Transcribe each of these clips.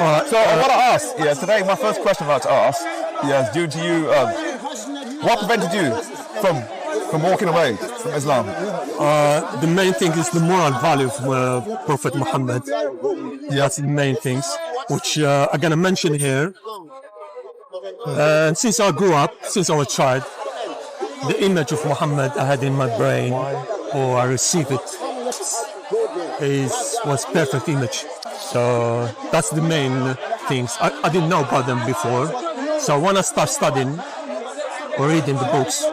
So I want to ask, today my first question I'd like to ask, due to you, what prevented you from walking away from Islam? The main thing is the moral value of Prophet Muhammad. That's the main things, which I'm going to mention here. And since I grew up, since I was a child, the image of Muhammad I had in my brain, or I received it, was perfect image. So that's the main things. I didn't know about them before. So when I started studying or reading the books,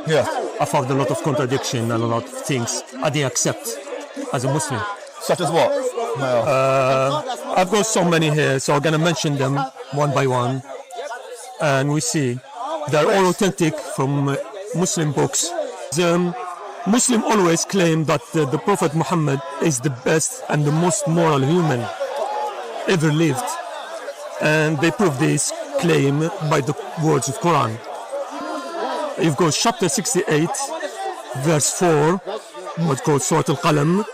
I found a lot of contradiction and a lot of things I didn't accept as a Muslim. Such as what? I've got so many here, so I'm going to mention them one by one. And we see they're all authentic from Muslim books. The Muslim always claim that the Prophet Muhammad is the best and the most moral human ever lived. And they prove this claim by the words of Quran. You've got chapter 68, verse 4, what's called Surah Al-Qalam.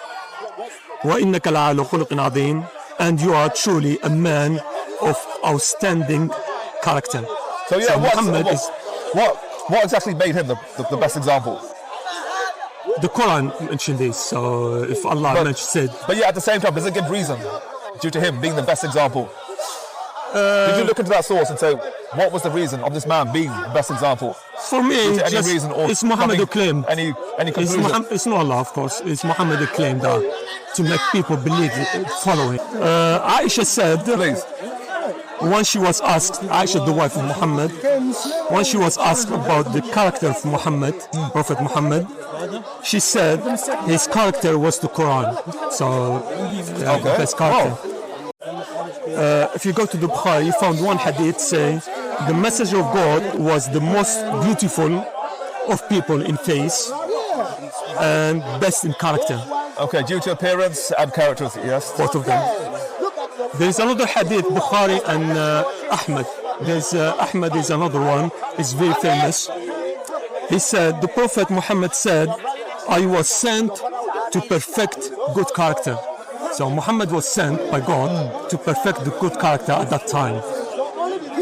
وَإِنَّكَ لَعَلَى خُلُقٍ عَظِيمٍ, and you are truly a man of outstanding character. So Muhammad is... What exactly made him the best example? The Quran mentioned this, so if Allah said... But at the same time, does it give reason due to him being the best example? Did you look into that source and say, what was the reason of this man being the best example? For me, it's Muhammad who claimed. Any conclusion? It's not Allah, of course. It's Muhammad who claimed that to make people believe it, follow it. Aisha said... Please. When she was asked, Aisha, the wife of Muhammad, when she was asked about the character of Muhammad, Prophet Muhammad, she said his character was the Quran. So, the best character. If you go to the Bukhari, you found one hadith saying the messenger of God was the most beautiful of people in face and best in character. Okay, due to appearance and characters, yes. Both of them. There's another hadith, Bukhari and Ahmed. There's Ahmed is another one. It's very famous. He said, the Prophet Muhammad said, I was sent to perfect good character. So Muhammad was sent by God to perfect the good character at that time.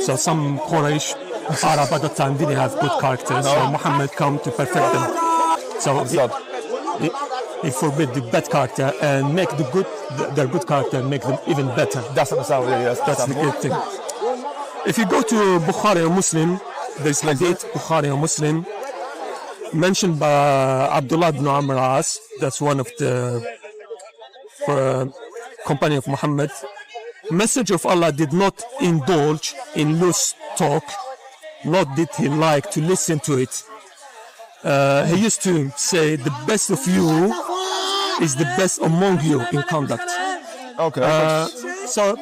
So some Quraysh, Arab at that time didn't have good character. So Muhammad come to perfect them. So he forbid the bad character and make their good character and make them even better. That's That's the good thing. If you go to Bukhari or Muslim, there's hadith, Bukhari or Muslim, mentioned by Abdullah ibn Amr as, that's one of the company of Muhammad. Messenger of Allah did not indulge in loose talk, nor did he like to listen to it. He used to say, the best of you is the best among you in conduct. Okay. So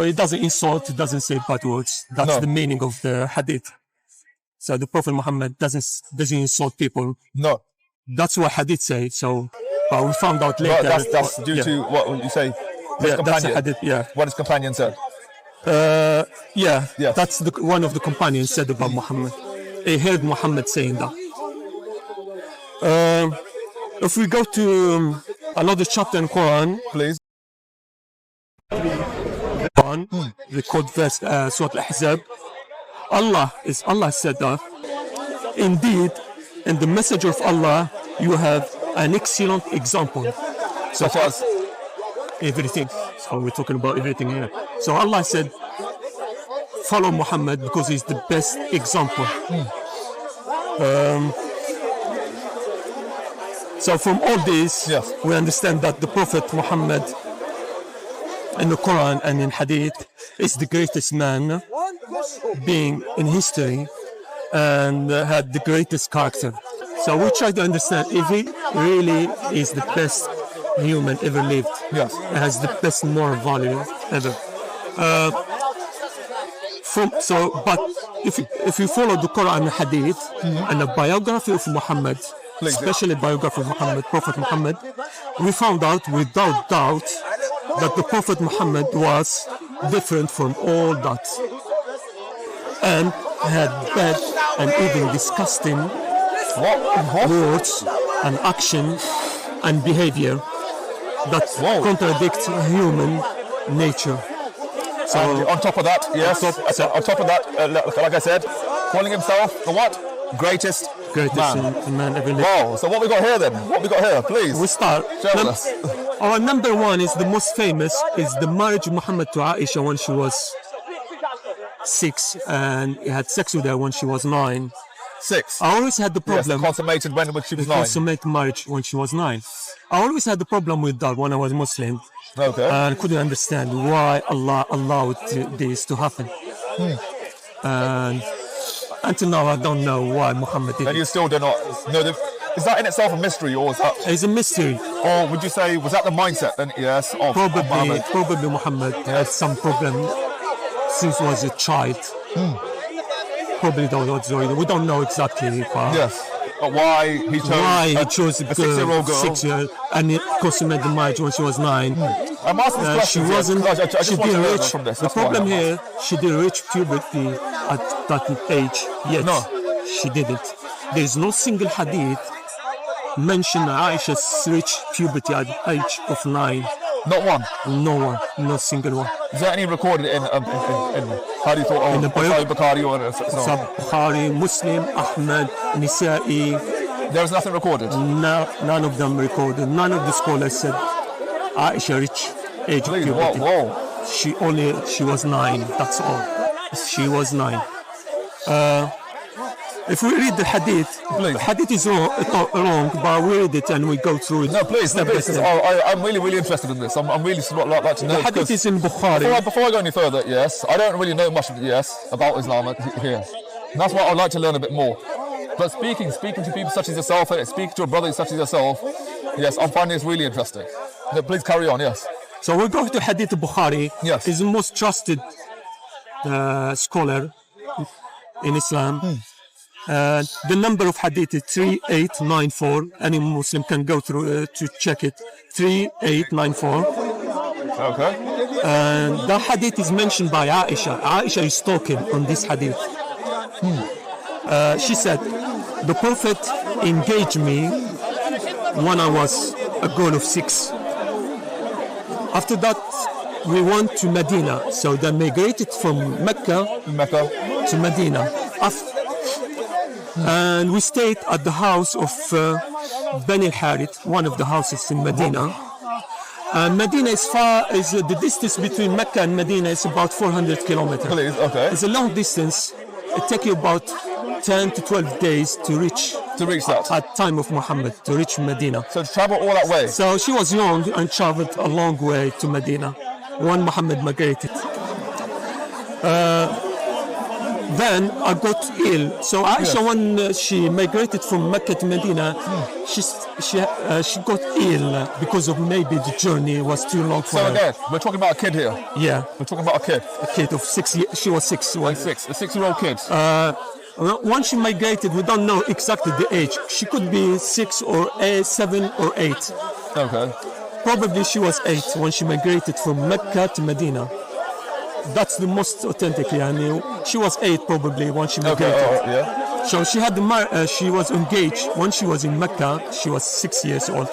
it doesn't insult, it doesn't say bad words. That's the meaning of the hadith. So the Prophet Muhammad doesn't insult people. No. That's what hadith say. So, but we found out later. No, that's due to what you say. That's a hadith. Yeah. What his companion said. Yes. That's one of the companions said about Muhammad. He heard Muhammad saying that. If we go to another chapter in Quran, please. Quran, the code verse, Surah Al-Ahzab. Allah said that. Indeed, in the messenger of Allah, you have an excellent example. Such as everything. So we're talking about everything here. So Allah said, follow Muhammad because he's the best example. So from all this, we understand that the Prophet Muhammad in the Quran and in Hadith is the greatest man being in history and had the greatest character. So we try to understand if he really is the best human ever lived. Yes. Has the best moral value ever. But if you follow the Quran and Hadith and the biography of Muhammad, especially biography of Muhammad, Prophet Muhammad, we found out without doubt that the Prophet Muhammad was different from all that and had bad and even disgusting words and action and behavior that contradict human nature. So and on top of that, yes, on top of that, like I said, calling himself the what? Greatest man ever lived. Wow, so what we got here then? What we got here, please? We start. Our number one is the most famous, is the marriage of Muhammad to Aisha when she was 6, and he had sex with her when she was 9. 6? I always had the problem. Yes, consummated when she was 9. Consummated marriage when she was 9. I always had the problem with that when I was Muslim. Okay. And couldn't understand why Allah allowed this to happen. And until now, I don't know why Muhammad did it. And you still do not know. Is that in itself a mystery, or is that? It's a mystery. Or would you say, was that the mindset then? Yes. Of Muhammad? Probably Muhammad had some problem since he was a child. Probably we don't know exactly. Yes. But why he chose a 6-year-old girl? 6 years, and he consummated the marriage when she was 9. I'm asking this question. She wasn't. She didn't reach. From this. The problem here, she didn't reach puberty at that age yet. No, she didn't. There is no single hadith mention Aisha's reached puberty at the age of 9. Not one. No one. No single one. Is there any recorded in Hadith or Al-Bukhari or Bukhari, Muslim, Ahmed, Nisa'i? There is nothing recorded. No, none of them recorded. None of the scholars said Aisha reached age of puberty. Whoa. She was 9. That's all. She was 9. If we read the hadith, the hadith is wrong, but we read it and we go through it. No, please. I'm really interested in this. I'm really like to know. The hadith is in Bukhari. Before I go any further, yes, I don't really know much, about Islam here. And that's why I'd like to learn a bit more. But speaking to people such as yourself, speaking to a brother such as yourself, yes, I'm finding this really interesting. No, please carry on, yes. So we're going to Hadith Bukhari. Yes. He's the most trusted scholar in Islam. The number of hadith is 3894. Any Muslim can go through to check it. 3894. Okay. And the hadith is mentioned by Aisha. Aisha is talking on this hadith. She said, the Prophet engaged me when I was a girl of 6. After that, we went to Medina. So they migrated from Mecca to Medina. And we stayed at the house of Bani-al-Harith, one of the houses in Medina. And Medina is the distance between Mecca and Medina is about 400 kilometers. Please, okay. It's a long distance. It takes you about 10 to 12 days to reach that at time of Muhammad, to reach Medina. So to travel all that way. So she was young and traveled a long way to Medina when Muhammad migrated. Then I got ill. So Aisha, when she migrated from Mecca to Medina, she got ill because of maybe the journey was too long for her. So again, we're talking about a kid here. Yeah, we're talking about a kid. A kid of 6 years. She was 6. A 6-year-old kid. Once she migrated, we don't know exactly the age. She could be 6 or 7 or 8. Okay. Probably she was 8 when she migrated from Mecca to Medina. That's the most authentically I knew. She was 8 probably when she migrated. Yeah. So she had she was engaged when she was in Mecca. She was 6 years old.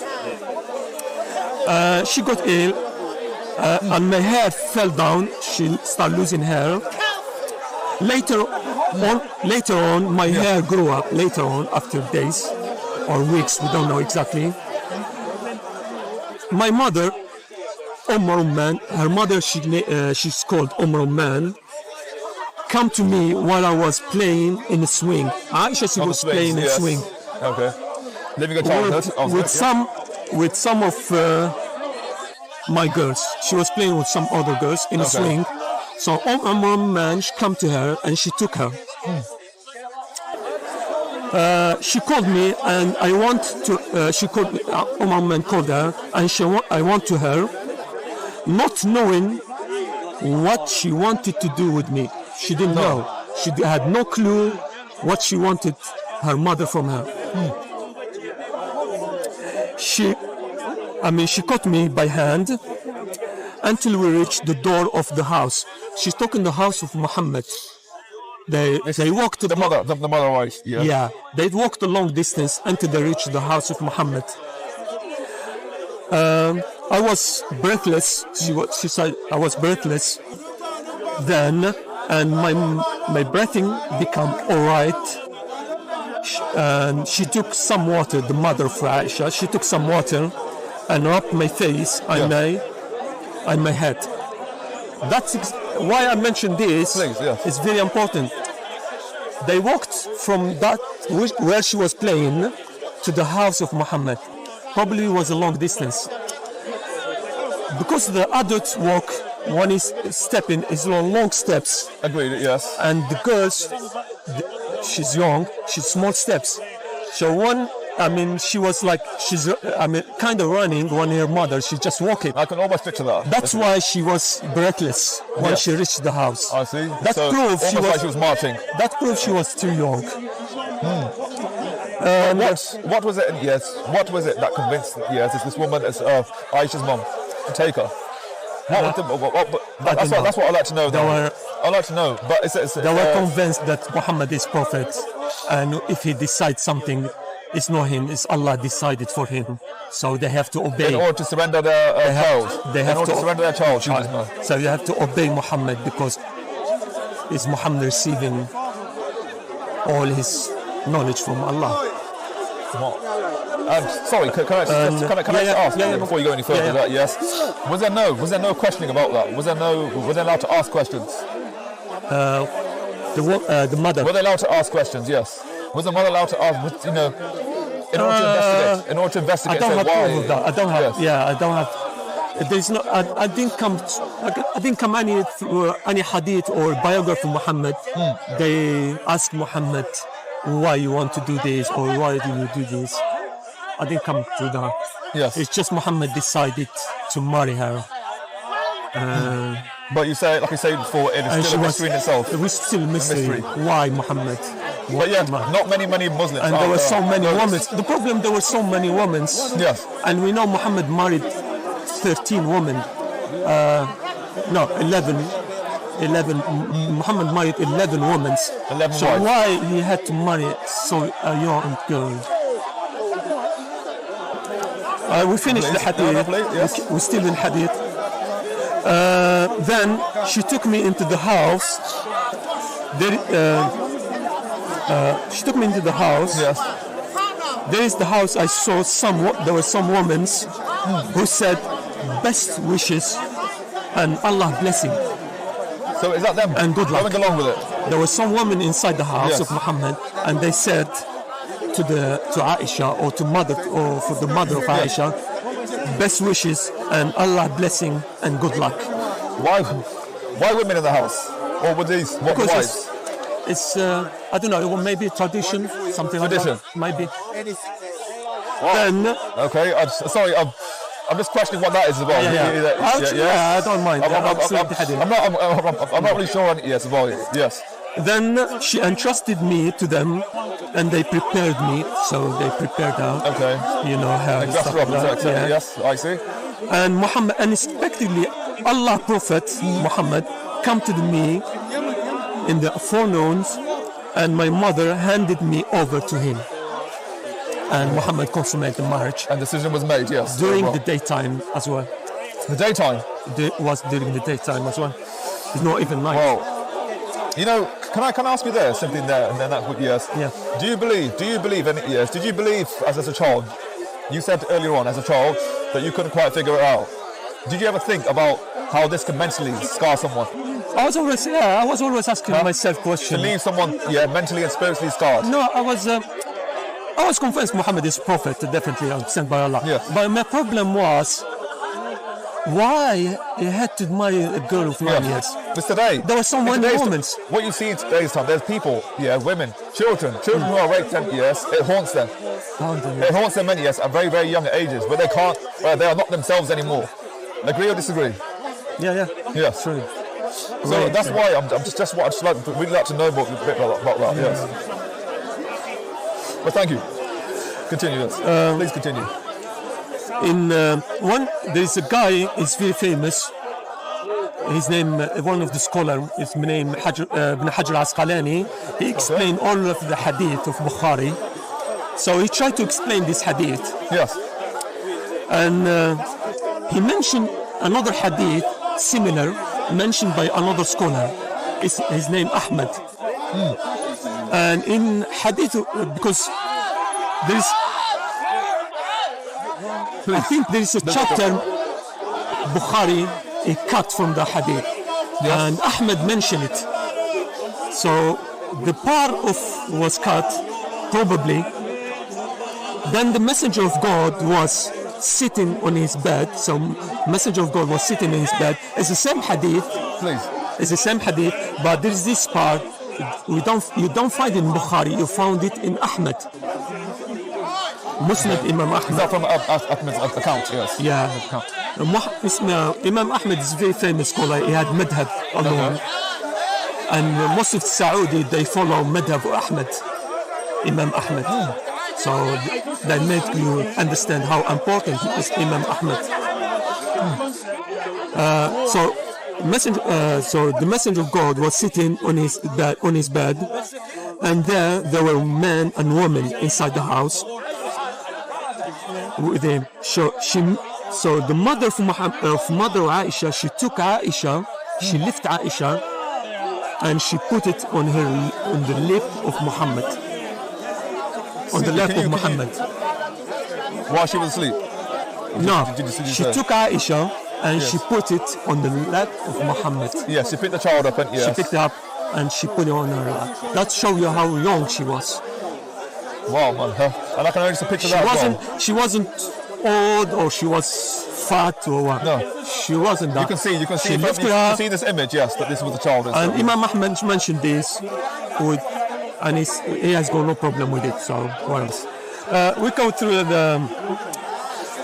She got ill, and my hair fell down. She started losing hair. Later on, my hair grew up. Later on, after days or weeks, we don't know exactly. My mother, Ruman, her mother, she's called Ruman, come to me while I was playing in a swing. Aisha, she was playing in a swing. Okay. Living a childhood. With some of my girls. She was playing with some other girls in a swing. So Ruman, she come to her and she took her. She called me and I want to. She called me. Mohammed called her and I went to her, not knowing what she wanted to do with me. She didn't know. She had no clue what she wanted her mother from her. She caught me by hand until we reached the door of the house. She took in the house of Muhammad. They walked to the mother, right? Yeah. Yeah, they walked a long distance until they reached the house of Muhammad. I was breathless. She said I was breathless. then, and my breathing become Allright. And she took some water, the mother of Aisha, she took some water and rubbed my face and my head. That's why I mentioned this. Please, yes. It's very important. They walked from that where she was playing to the house of Muhammad. Probably was a long distance. Because the adults walk, one is stepping, is long steps. Agreed, yes. And the girls, she's young, she's small steps. So she was like, kind of running when her mother, she's just walking. I can almost picture that. That's why she was breathless when she reached the house. I see. That proves she was marching. That proves she was too young. What was it? Yes. What was it that convinced this woman, Aisha's mom, to take her? That's what I'd like to know. I'd like to know. But they were convinced that Muhammad is prophet, and if he decides something, it's not him, it's Allah decided for him. So they have to obey. In order to surrender their child. They have to surrender their child. So you have to obey Muhammad because is Muhammad receiving all his knowledge from Allah. Sorry, can I just ask before you go any further? Yes. Was there no questioning about that? Were they allowed to ask questions? The mother. Were they allowed to ask questions? Yes. Was the mother allowed to ask? In order to investigate. I don't have why? proof of that. I don't have. Yes. Yeah, I don't have. There's no. I didn't come any hadith or biography of Muhammad. They asked Muhammad why you want to do this or why do you do this. I didn't come to that. Yes. It's just Muhammad decided to marry her. But you say, like I said before, it is still a mystery in itself. It was still a mystery. Why Muhammad? But yeah, not many Muslims. And there were so many women. The problem, there were so many women. Yes. And we know Muhammad married 13 women. 11. Muhammad married 11 women. 11 so wives. Why he had to marry a young girl? We finished the hadith. Yes. We're still in hadith. Then she took me into the house. She took me into the house. Yes. There is the house. I saw there were some women who said best wishes and Allah blessing. So is that them? And good luck. Going along with it. There were some women inside the house Yes. of Muhammad, and they said to Aisha or for the mother of Aisha, best wishes and Allah blessing and good luck. Why women in the house? Or were these wives? It's I don't know, maybe tradition, something Tradition. like that. Maybe. Then, okay, I'm just questioning what that is as well. Yeah, I don't mind. I'm not really sure on it yet as well. Yes. Then she entrusted me to them, and they prepared me. So they prepared her. Okay. Her stuff like that. Yeah. Yes, I see. And Muhammad, unexpectedly, Allah Prophet Muhammad come to me in the forenoons, and my mother handed me over to him. And Muhammad consummated the marriage. And decision was made, yes. During the daytime as well. The daytime? It was during the daytime as well. It's not even night. Well, can I ask you there, something there, and then that's what, yes. Yeah. Do you believe in it, yes? Did you believe as a child, you said earlier on as a child, that you couldn't quite figure it out? Did you ever think about how this can mentally scar someone? I was always asking myself questions. To leave someone, mentally and spiritually scarred? No, I was convinced Muhammad is prophet, definitely sent by Allah. Yes. But my problem was why he had to marry a girl of 9 years. But today, there were so many women. What you see in today's time, there's people, women, children who are raped, yes, it haunts them. It haunts them many, yes, at very, very young ages, but they are not themselves anymore. Agree or disagree? Yeah. Yes. True. So that's why I'd really like to know a bit about that. Yes. But thank you. Continue this. Please continue. There's a guy. He's very famous. His name, one of the scholars, his name Ibn Hajar Asqalani. He explained all of the hadith of Bukhari. So he tried to explain this hadith. Yes. And he mentioned another hadith similar mentioned by another scholar. His name Ahmed. And in Hadith, because there is, I think there is a chapter, Bukhari, a cut from the Hadith. And Ahmed mentioned it. So the part of was cut, probably. Then the Messenger of God was sitting on his bed. So Messenger of God was sitting in his bed. It's the same Hadith. Please. It's the same Hadith, but there is this part you don't find in Bukhari. You found it in Ahmed. Muslim Imam Ahmed. Is that from Ahmed's account? Yes. Yeah. Imam Ahmed is a very famous scholar. He had madhab alone. And most of Saudi, they follow madhab Ahmed, Imam Ahmed. So that make you understand how important is Imam Ahmed. So the Messenger of God was sitting on his bed, and there were men and women inside the house with him. So the mother of Mother Aisha, she took Aisha, she lifted Aisha, and she put it on the lip of Muhammad. On the lap of Muhammad. While she was asleep? No, she took Aisha and she put it on the lap of Muhammad. Yes, she picked the child up and She picked it up and she put it on her lap. That shows you how young she was. Wow, man. And I can only picture that. She wasn't old or she was fat or what. No. She wasn't that. You can see you can see this image, yes, that this was the child. And Imam Ahmed mentioned this and he has got no problem with it, so what else? We go through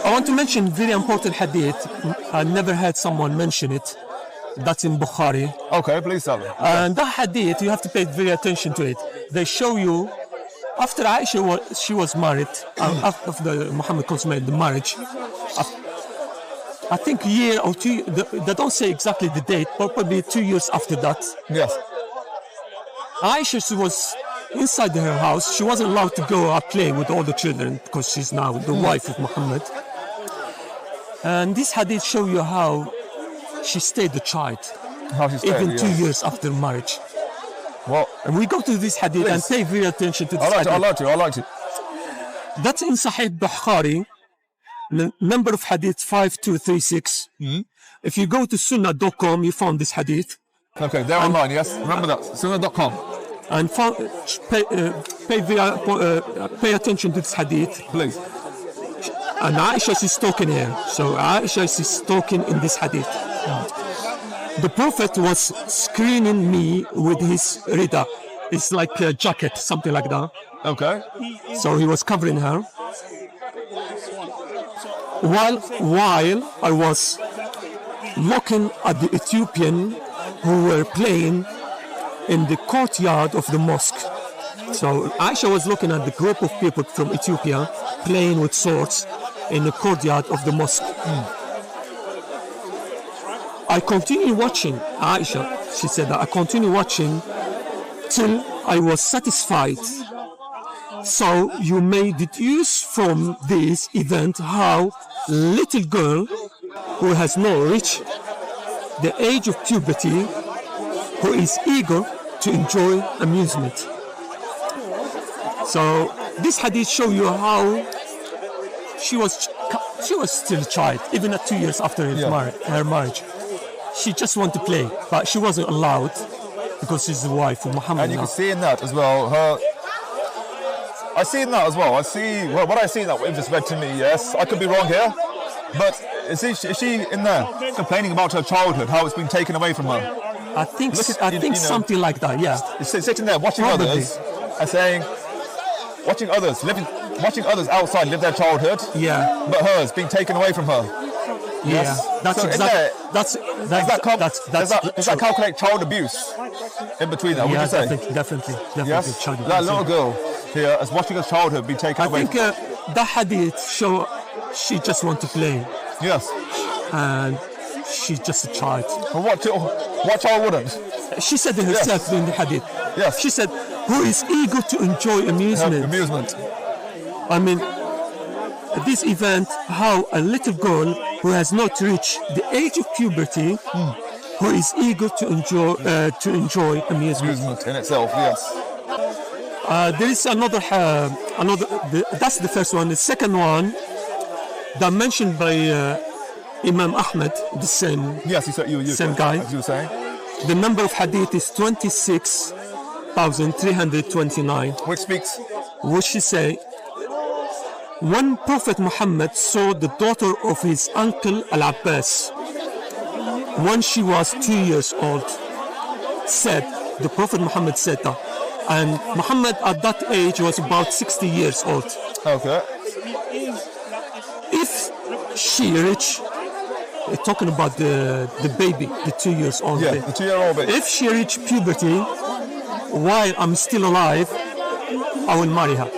I want to mention very important hadith. I never heard someone mention it. That's in Bukhari. Okay, please tell me. And that hadith, you have to pay very attention to it. They show you, after Aisha she was married, after Muhammad consummated the marriage, I think a year or two, they don't say exactly the date, probably 2 years after that. Yes. Aisha, she was inside her house. She wasn't allowed to go out play with all the children because she's now the wife of Muhammad. And this hadith show you how she stayed a child, even 2 years after marriage. Well, and we go to this hadith and pay very attention to this hadith. I like it. That's in Sahih Bukhari, number of hadith 5236. If you go to sunnah.com, you found this hadith. Okay, they're online, yes. Remember that, sunnah.com. And pay attention to this hadith. Please. And Aisha is talking here. So Aisha is talking in this hadith. The Prophet was screening me with his rida. It's like a jacket, something like that. Okay. So he was covering her. While I was looking at the Ethiopian who were playing in the courtyard of the mosque. So Aisha was looking at the group of people from Ethiopia playing with swords in the courtyard of the mosque. I continued watching, Aisha, she said that I continued watching till I was satisfied. So you may deduce from this event how little girl who has not reached the age of puberty, who is eager to enjoy amusement. So this hadith show you how she was still a child, even at 2 years after her marriage. She just wanted to play, but she wasn't allowed because she's the wife of Muhammad. And you can see in that as well, I see in that as well. What I see in that, what you've just read to me, yes, I could be wrong here, but is she in there complaining about her childhood, how it's been taken away from her? I think something like that, yeah. Sitting there watching others and saying, watching others outside live their childhood, but hers being taken away from her. Yes. Does that calculate child abuse in between that? Would you say? Definitely. Yes? Child abuse. That little girl here is watching her childhood be taken away. I think that hadith show she just wants to play. Yes. And she's just a child. But what child wouldn't? She said it herself in the hadith. Yes. She said, who is eager to enjoy amusement. I mean, this event, how a little girl who has not reached the age of puberty, who is eager to enjoy amusement. Amusement in itself, yes. There is another. That's the first one. The second one, that mentioned by Imam Ahmed, the same. Yes, same guy. As you were saying. The number of hadith is 26,329. Which speaks. Which he say, when Prophet Muhammad saw the daughter of his uncle Al-Abbas, when she was 2 years old, the Prophet Muhammad said that. And Muhammad at that age was about 60 years old. Okay. If she reached, we're talking about the baby, the 2 years old Yeah, baby. the 2-year-old baby. If she reached puberty while I'm still alive, I will marry her.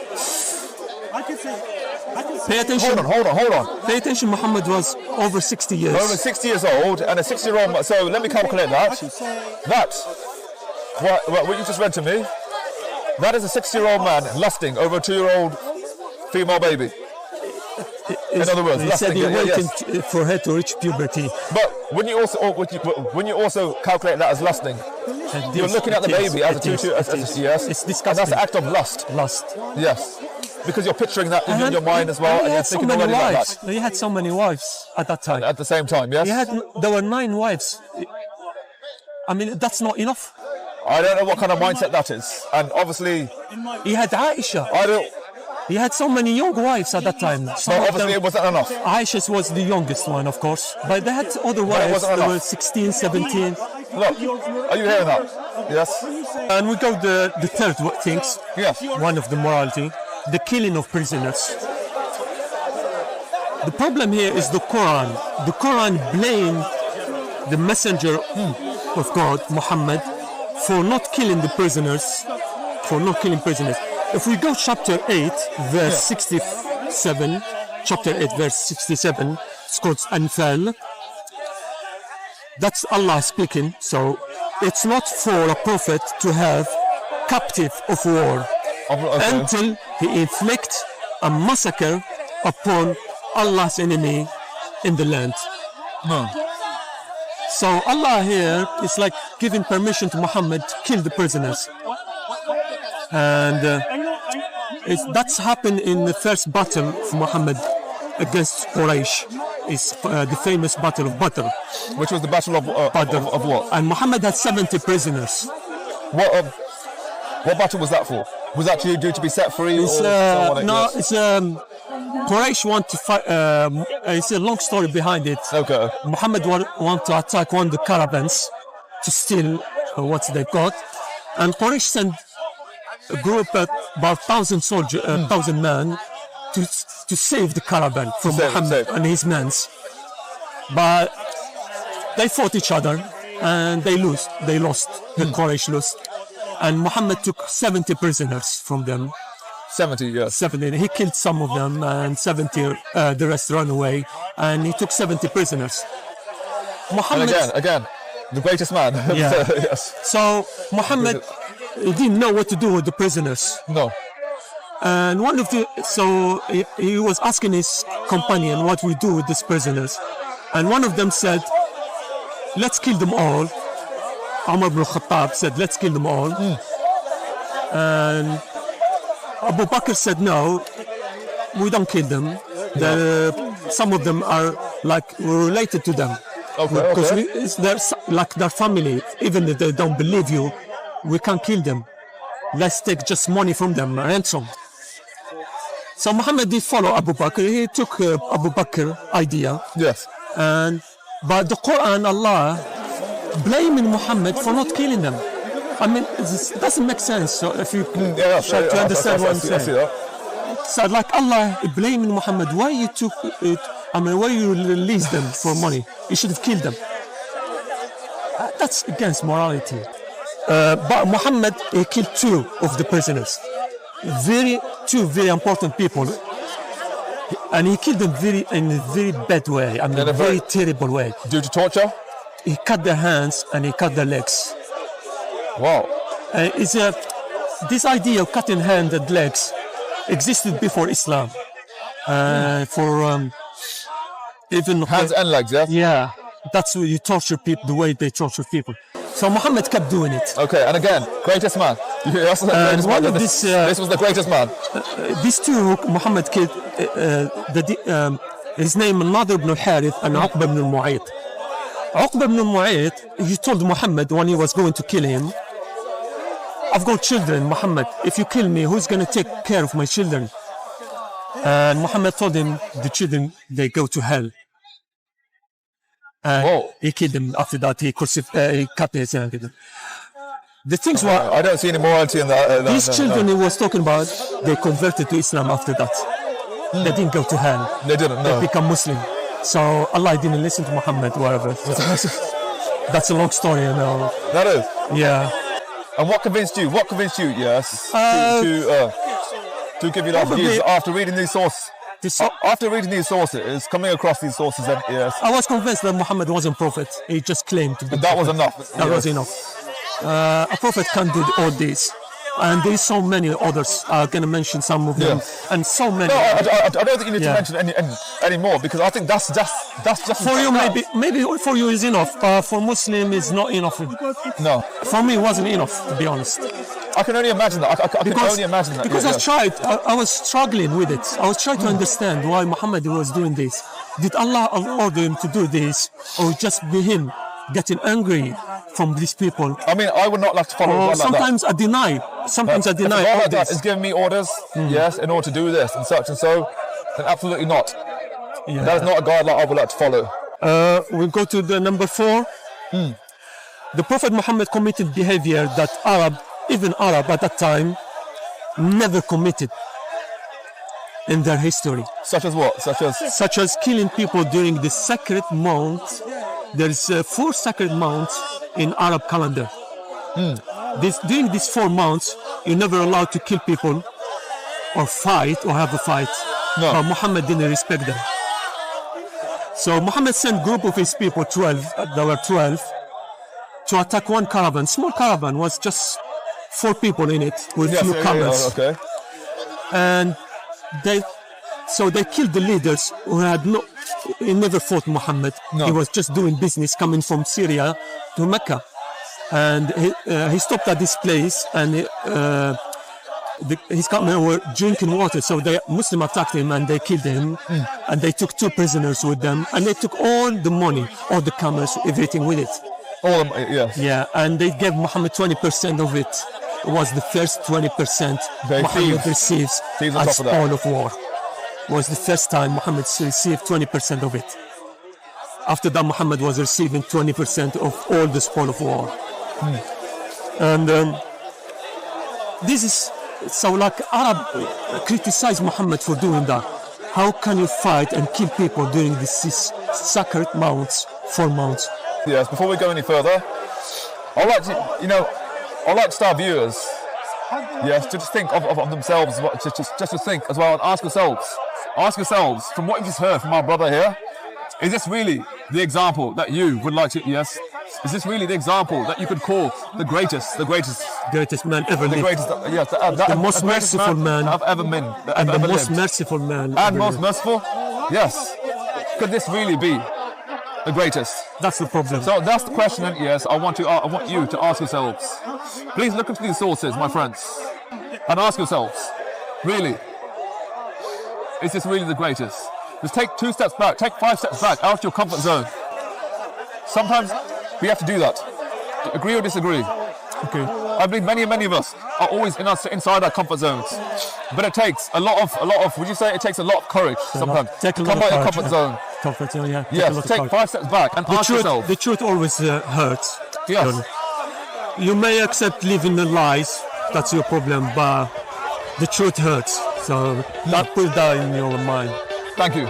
Pay attention. Hold on. Pay attention, Muhammad was over 60 years. Over 60 years old and a 60-year-old. So let me calculate that. What you just read to me, that is a 60-year-old man lusting over a 2-year-old female baby. In other words, he said he waited for her to reach puberty. But when you also calculate that as lusting, you're looking at the baby as a 2-year-old. It's disgusting. And that's an act of lust. Yes. Because you're picturing that in your mind as well, and you're thinking already like that. He had so many wives at that time. At the same time, yes? There were 9 wives. I mean, that's not enough. I don't know what kind of mindset that is. And obviously... He had Aisha. He had so many young wives at that time. So obviously it wasn't enough. Aisha was the youngest one, of course. But they had other wives that were 16, 17. Look, are you hearing that? Yes? And we go the third things. Yes. One of the morality. The killing of prisoners. The problem here is the Quran. The Quran blamed the messenger of God, Muhammad, for not killing the prisoners. If we go chapter 8, verse 67, chapter 8, verse 67, it's called Anfal. That's Allah speaking. So it's not for a prophet to have captive of war. Until he inflicts a massacre upon Allah's enemy in the land. So Allah here is like giving permission to Muhammad to kill the prisoners. And that's happened in the first battle of Muhammad against Quraysh. It's the famous battle of Badr. Which was the battle of what? And Muhammad had 70 prisoners. What battle was that for? Was that due to be set free? Quraysh want to fight. It's a long story behind it. Okay. Muhammad want to attack one of the caravans to steal what they've got, and Quraysh sent a group of about 1,000 men to save the caravan from Muhammad and his men. But they fought each other and they lost. The Quraysh lost. And Muhammad took 70 prisoners from them. 70, yes. 70. He killed some of them, and 70, the rest ran away. And he took 70 prisoners. Muhammad, and again, the greatest man. Yeah. Yes. So Muhammad didn't know what to do with the prisoners. No. And he was asking his companion what we do with these prisoners. And one of them said, let's kill them all. Umar ibn Khattab said, let's kill them all. And Abu Bakr said, no, we don't kill them. Some of them are we're related to them. Because they're like their family. Even if they don't believe you, we can't kill them. Let's take just money from them, ransom. So Muhammad did follow Abu Bakr. He took Abu Bakr idea. Yes. But the Quran, Allah blaming Muhammad for not killing them. I mean, this doesn't make sense. So if you try to understand what I'm saying. So like Allah blaming Muhammad, why you took it? I mean, why you released them for money? You should have killed them. That's against morality. But Muhammad killed 2 of the prisoners. Two very important people. And he killed them in a very bad way. I mean, a very terrible way. Due to torture? He cut their hands and he cut their legs. Wow. This idea of cutting hands and legs existed before Islam. Even hands and legs, yeah? Yeah. that's where you torture people the way they torture people. So Muhammad kept doing it. Okay, and again, greatest man. Yes, And one of this was the greatest man. These two Muhammad killed, his name Nadr ibn al-Harith and Uqba ibn al-Mu'ayt. Uqba ibn al-Mu'ayt, he told Muhammad when he was going to kill him, I've got children, Muhammad. If you kill me, who's going to take care of my children? And Muhammad told him, the children, they go to hell. And he killed them after that. He cut his hand. The things were... I don't see any morality in that. These children he was talking about, they converted to Islam after that. They didn't go to hell. They didn't, no. They become Muslim. So Allah didn't listen to Muhammad, whatever. That's a long story, you know. That is? Yeah. And what convinced you? Yes, to give you that views after reading these sources? After reading these sources, coming across these sources, then yes. I was convinced that Muhammad wasn't a prophet. He just claimed to be. That was enough. That was enough. A prophet can't do all this. And there's so many others. I'm going to mention some of them. And so many. No, I don't think you need to mention any more, because I think that's just for you. Maybe for you is enough. For Muslim is not enough. No. For me, it wasn't enough, to be honest. I can only imagine that. I can only imagine that. Because I was struggling with it. I was trying to understand why Muhammad was doing this. Did Allah order him to do this, or just be him getting angry from these people? I mean, I would not like to follow. Sometimes I deny. Sometimes I deny. If like that is giving me orders, yes, in order to do this and such and so, then absolutely not. Yeah. That is not a guideline I would like to follow. We go to the number 4. The Prophet Muhammad committed behavior that even Arab at that time, never committed in their history. Such as what? Such as killing people during the sacred months. There's 4 sacred months in Arab calendar. During these 4 months, you're never allowed to kill people or fight or have a fight. No. But Muhammad didn't respect them. So Muhammad sent a group of his people, 12, there were 12, to attack one caravan. Small caravan, was just 4 people in it with few camels. Okay. And they killed the leaders who he never fought Muhammad. No. He was just doing business coming from Syria to Mecca. And he stopped at this place, and his camel were drinking water. So the Muslim attacked him and they killed him. And they took 2 prisoners with them, and they took all the money, all the camels, everything with it. All of them, yes. Yeah, and they gave Muhammad 20% of it. It was the first 20% Muhammad receives as spoil of war. It was the first time Muhammad received 20% of it. After that, Muhammad was receiving 20% of all the spoil of war. And this is, so like Arab criticize Muhammad for doing that. How can you fight and kill people during these sacred months, 4 months? Yes, before we go any further, I'd like to start viewers, yes, to just think of themselves, just to think as well, and ask yourselves, from what you've just heard from our brother here, is this really the example that you would like to, yes, is this really the example that you could call the greatest man ever lived? The greatest, yes, the most merciful man I've ever been. And the most merciful man. And most merciful? Yes. Could this really be the greatest? That's the problem. So that's the question, and yes, I want you to ask yourselves. Please look into these sources, my friends, and ask yourselves, really, is this really the greatest? Just take 2 steps back, take 5 steps back, out of your comfort zone. Sometimes we have to do that. Agree or disagree? Okay. I believe many of us are always inside our comfort zones. But it takes a lot of, would you say it takes a lot of courage sometimes to come out of your comfort zone? Comfort zone, yeah. Yes, take 5 steps back and ask yourself. The truth always hurts. Yes. You may accept living the lies, that's your problem, but the truth hurts. So put that in your mind. Thank you.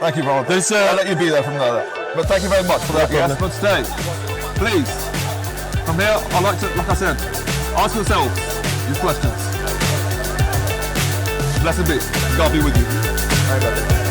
Thank you, Ron. I'll let you be there from there. But thank you very much for that. Yes, but stay. Please. From here, I'd like to, like I said, ask yourself these questions. Blessed be. God be with you. Amen.